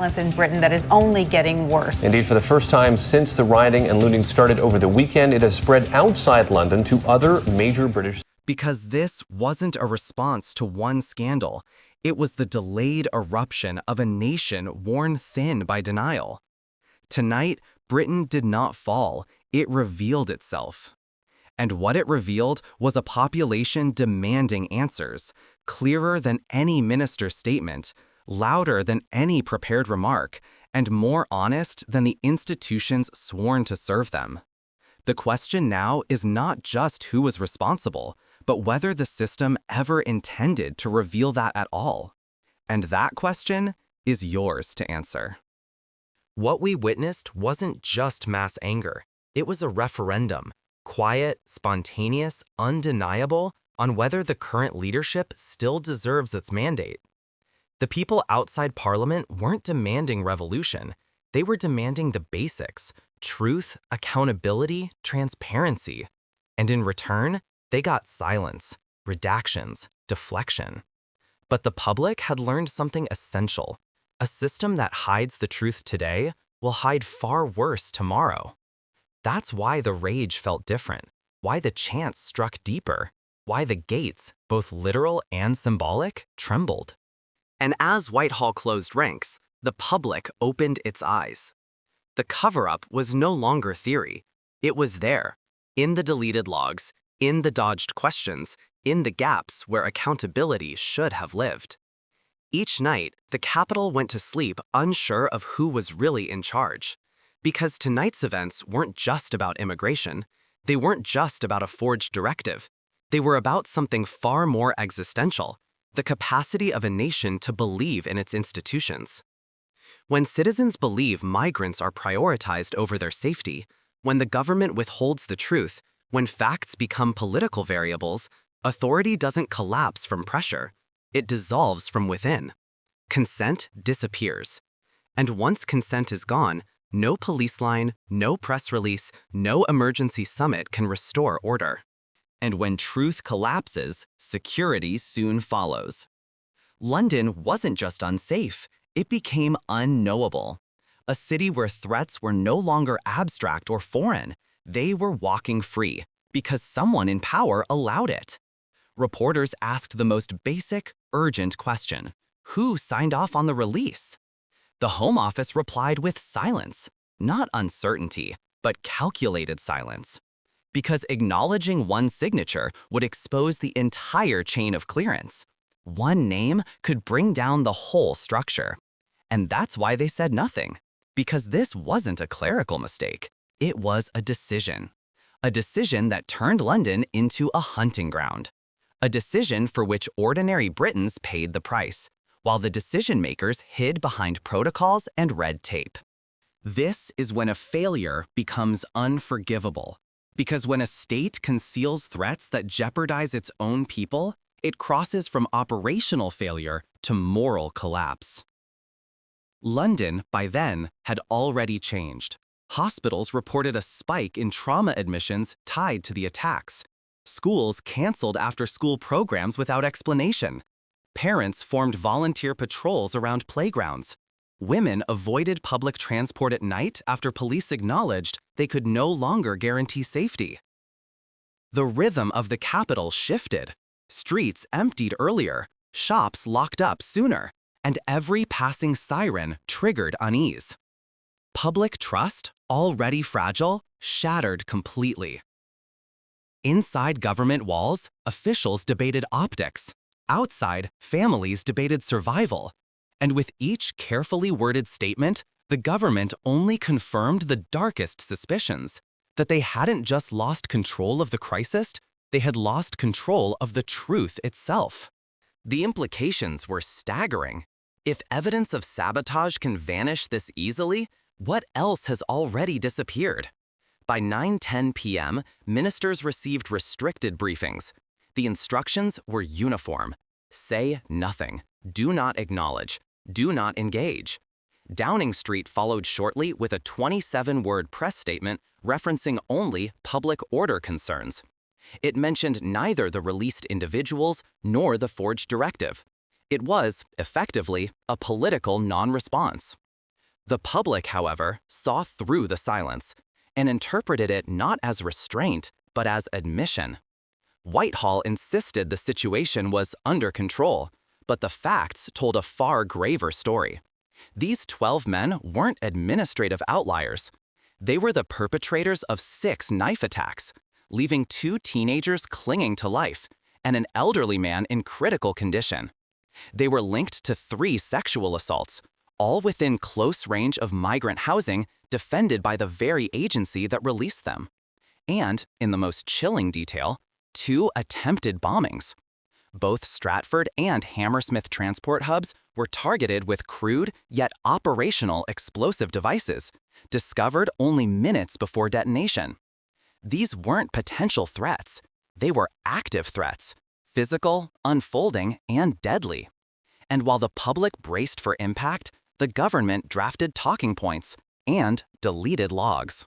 violence in Britain that is only getting worse. Indeed, for the first time since the rioting and looting started over the weekend, it has spread outside London to other major British cities. Because this wasn't a response to one scandal. It was the delayed eruption of a nation worn thin by denial. Tonight, Britain did not fall. It revealed itself. And what it revealed was a population demanding answers, clearer than any minister's statement, louder than any prepared remark, and more honest than the institutions sworn to serve them. The question now is not just who was responsible, but whether the system ever intended to reveal that at all. And that question is yours to answer. What we witnessed wasn't just mass anger. It was a referendum, quiet, spontaneous, undeniable, on whether the current leadership still deserves its mandate. The people outside Parliament weren't demanding revolution. They were demanding the basics: truth, accountability, transparency. And in return, they got silence, redactions, deflection. But the public had learned something essential. A system that hides the truth today will hide far worse tomorrow. That's why the rage felt different, why the chants struck deeper, why the gates, both literal and symbolic, trembled. And as Whitehall closed ranks, the public opened its eyes. The cover-up was no longer theory. It was there, in the deleted logs, in the dodged questions, in the gaps where accountability should have lived. Each night, the Capitol went to sleep unsure of who was really in charge. Because tonight's events weren't just about immigration. They weren't just about a forged directive. They were about something far more existential: the capacity of a nation to believe in its institutions. When citizens believe migrants are prioritized over their safety, when the government withholds the truth, when facts become political variables, authority doesn't collapse from pressure. It dissolves from within. Consent disappears. And once consent is gone, no police line, no press release, no emergency summit can restore order. And when truth collapses, security soon follows. London wasn't just unsafe, it became unknowable. A city where threats were no longer abstract or foreign. They were walking free, because someone in power allowed it. Reporters asked the most basic, urgent question: who signed off on the release? The Home Office replied with silence, not uncertainty, but calculated silence. Because acknowledging one signature would expose the entire chain of clearance. One name could bring down the whole structure. And that's why they said nothing. Because this wasn't a clerical mistake. It was a decision. A decision that turned London into a hunting ground. A decision for which ordinary Britons paid the price, while the decision-makers hid behind protocols and red tape. This is when a failure becomes unforgivable. Because when a state conceals threats that jeopardize its own people, it crosses from operational failure to moral collapse. London, by then, had already changed. Hospitals reported a spike in trauma admissions tied to the attacks. Schools canceled after-school programs without explanation. Parents formed volunteer patrols around playgrounds. Women avoided public transport at night after police acknowledged they could no longer guarantee safety. The rhythm of the capital shifted. Streets emptied earlier, shops locked up sooner, and every passing siren triggered unease. Public trust, already fragile, shattered completely. Inside government walls, officials debated optics. Outside, families debated survival. And with each carefully worded statement, the government only confirmed the darkest suspicions: that they hadn't just lost control of the crisis, they had lost control of the truth itself. The implications were staggering. If evidence of sabotage can vanish this easily, what else has already disappeared? By 9:10 p.m., ministers received restricted briefings. The instructions were uniform. Say nothing. Do not acknowledge. Do not engage. Downing Street followed shortly with a 27-word press statement referencing only public order concerns. It mentioned neither the released individuals nor the forged directive. It was, effectively, a political non-response. The public, however, saw through the silence and interpreted it not as restraint, but as admission. Whitehall insisted the situation was under control, but the facts told a far graver story. These 12 men weren't administrative outliers. They were the perpetrators of 6 knife attacks, leaving 2 teenagers clinging to life and an elderly man in critical condition. They were linked to 3 sexual assaults, all within close range of migrant housing defended by the very agency that released them. And, in the most chilling detail, 2 attempted bombings. Both Stratford and Hammersmith transport hubs were targeted with crude yet operational explosive devices, discovered only minutes before detonation. These weren't potential threats. They were active threats, physical, unfolding, and deadly. And while the public braced for impact, the government drafted talking points and deleted logs.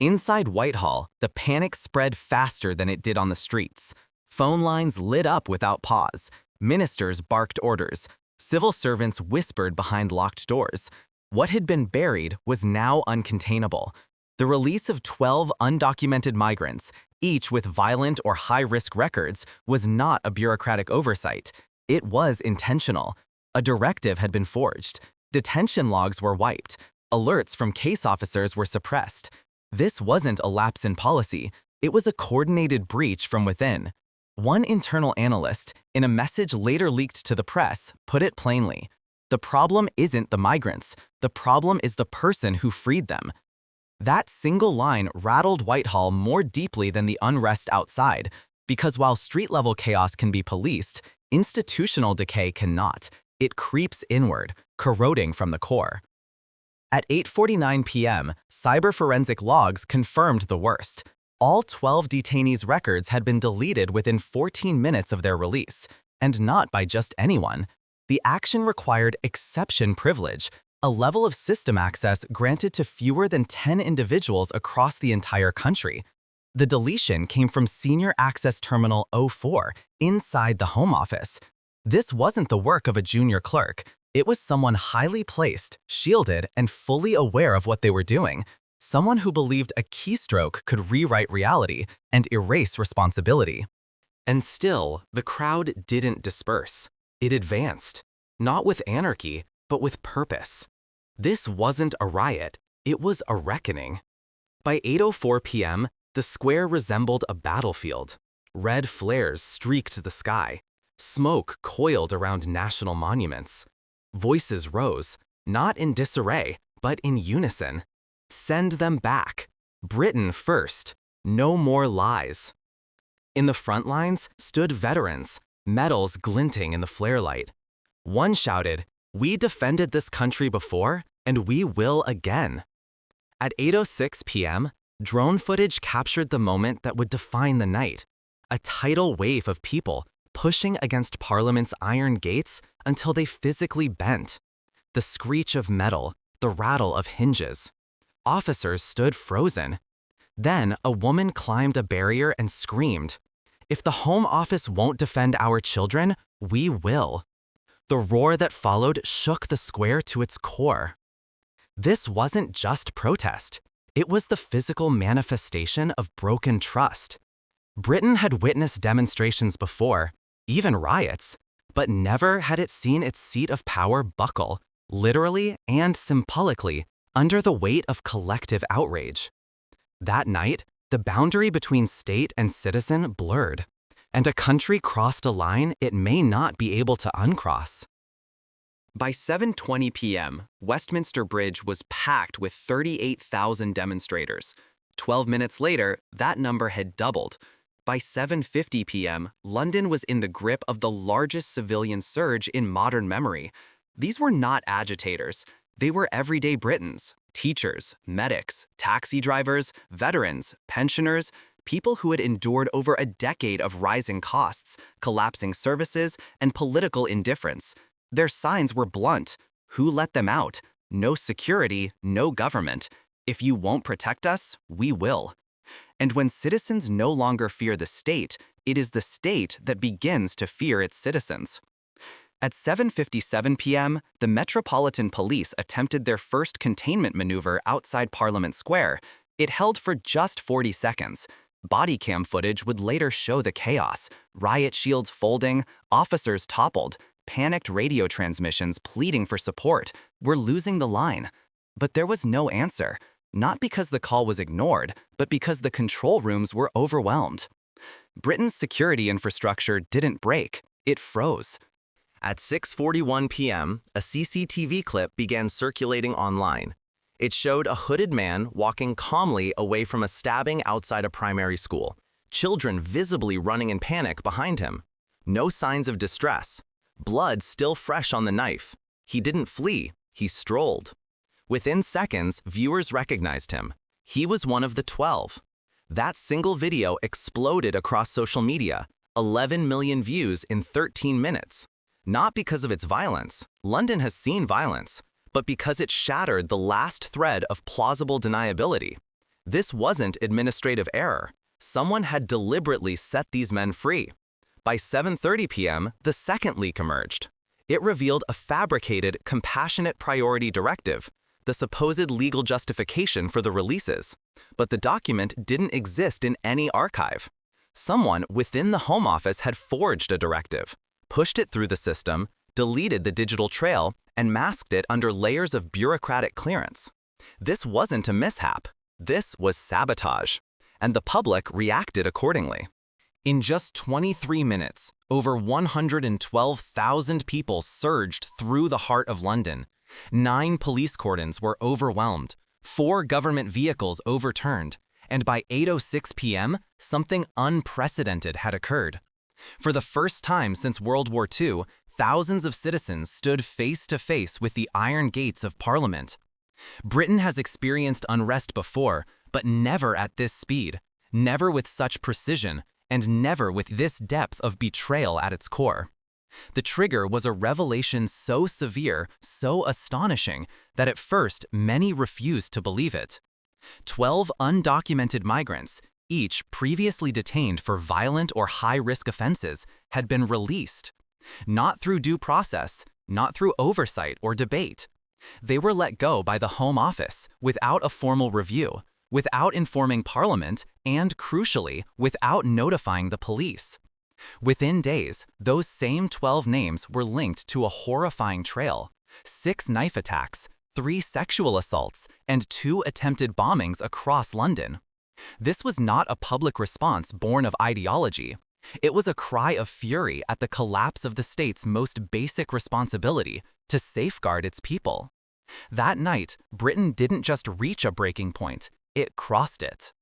Inside Whitehall, the panic spread faster than it did on the streets. Phone lines lit up without pause. Ministers barked orders. Civil servants whispered behind locked doors. What had been buried was now uncontainable. The release of 12 undocumented migrants, each with violent or high-risk records, was not a bureaucratic oversight. It was intentional. A directive had been forged. Detention logs were wiped. Alerts from case officers were suppressed. This wasn't a lapse in policy. It was a coordinated breach from within. One internal analyst, in a message later leaked to the press, put it plainly: "The problem isn't the migrants. The problem is the person who freed them." That single line rattled Whitehall more deeply than the unrest outside, because while street-level chaos can be policed, institutional decay cannot. It creeps inward, corroding from the core. At 8:49 p.m., cyber forensic logs confirmed the worst. All 12 detainees' records had been deleted within 14 minutes of their release, and not by just anyone. The action required exception privilege, a level of system access granted to fewer than 10 individuals across the entire country. The deletion came from Senior Access Terminal 04 inside the Home Office. This wasn't the work of a junior clerk. It was someone highly placed, shielded, and fully aware of what they were doing. Someone who believed a keystroke could rewrite reality and erase responsibility. And still, the crowd didn't disperse. It advanced, not with anarchy, but with purpose. This wasn't a riot, it was a reckoning. By 8:04 p.m., the square resembled a battlefield. Red flares streaked the sky. Smoke coiled around national monuments. Voices rose, not in disarray, but in unison. Send them back. Britain first. No more lies. In the front lines stood veterans, medals glinting in the flare light. One shouted, "We defended this country before, and we will again." At 8:06 p.m., drone footage captured the moment that would define the night. A tidal wave of people pushing against Parliament's iron gates until they physically bent. The screech of metal, the rattle of hinges. Officers stood frozen. Then a woman climbed a barrier and screamed, "If the Home Office won't defend our children, we will." The roar that followed shook the square to its core. This wasn't just protest. It was the physical manifestation of broken trust. Britain had witnessed demonstrations before, even riots, but never had it seen its seat of power buckle, literally and symbolically, under the weight of collective outrage. That night, the boundary between state and citizen blurred, and a country crossed a line it may not be able to uncross. By 7:20 p.m., Westminster Bridge was packed with 38,000 demonstrators. 12 minutes later, that number had doubled. By 7:50 p.m., London was in the grip of the largest civilian surge in modern memory. These were not agitators. They were everyday Britons, teachers, medics, taxi drivers, veterans, pensioners, people who had endured over a decade of rising costs, collapsing services, and political indifference. Their signs were blunt. Who let them out? No security, no government. If you won't protect us, we will. And when citizens no longer fear the state, it is the state that begins to fear its citizens. At 7:57 p.m., the Metropolitan Police attempted their first containment maneuver outside Parliament Square. It held for just 40 seconds. Body cam footage would later show the chaos: riot shields folding, officers toppled, panicked radio transmissions pleading for support. "We're losing the line." But there was no answer, not because the call was ignored, but because the control rooms were overwhelmed. Britain's security infrastructure didn't break, it froze. At 6:41 p.m., a CCTV clip began circulating online. It showed a hooded man walking calmly away from a stabbing outside a primary school, children visibly running in panic behind him. No signs of distress. Blood still fresh on the knife. He didn't flee, he strolled. Within seconds, viewers recognized him. He was one of the 12. That single video exploded across social media, 11 million views in 13 minutes. Not because of its violence, London has seen violence, but because it shattered the last thread of plausible deniability. This wasn't administrative error. Someone had deliberately set these men free. By 7:30 p.m., the second leak emerged. It revealed a fabricated compassionate priority directive, the supposed legal justification for the releases. But the document didn't exist in any archive. Someone within the Home Office had forged a directive, pushed it through the system, deleted the digital trail, and masked it under layers of bureaucratic clearance. This wasn't a mishap. This was sabotage. And the public reacted accordingly. In just 23 minutes, over 112,000 people surged through the heart of London. 9 police cordons were overwhelmed, 4 government vehicles overturned, and by 8:06 p.m., something unprecedented had occurred. For the first time since World War II, thousands of citizens stood face to face with the iron gates of Parliament. Britain has experienced unrest before, but never at this speed, never with such precision, and never with this depth of betrayal at its core. The trigger was a revelation so severe, so astonishing, that at first many refused to believe it. 12 undocumented migrants, each previously detained for violent or high-risk offenses, had been released. Not through due process, not through oversight or debate. They were let go by the Home Office without a formal review, without informing Parliament, and, crucially, without notifying the police. Within days, those same 12 names were linked to a horrifying trail: 6 knife attacks, 3 sexual assaults, and 2 attempted bombings across London. This was not a public response born of ideology. It was a cry of fury at the collapse of the state's most basic responsibility: to safeguard its people. That night, Britain didn't just reach a breaking point, it crossed it.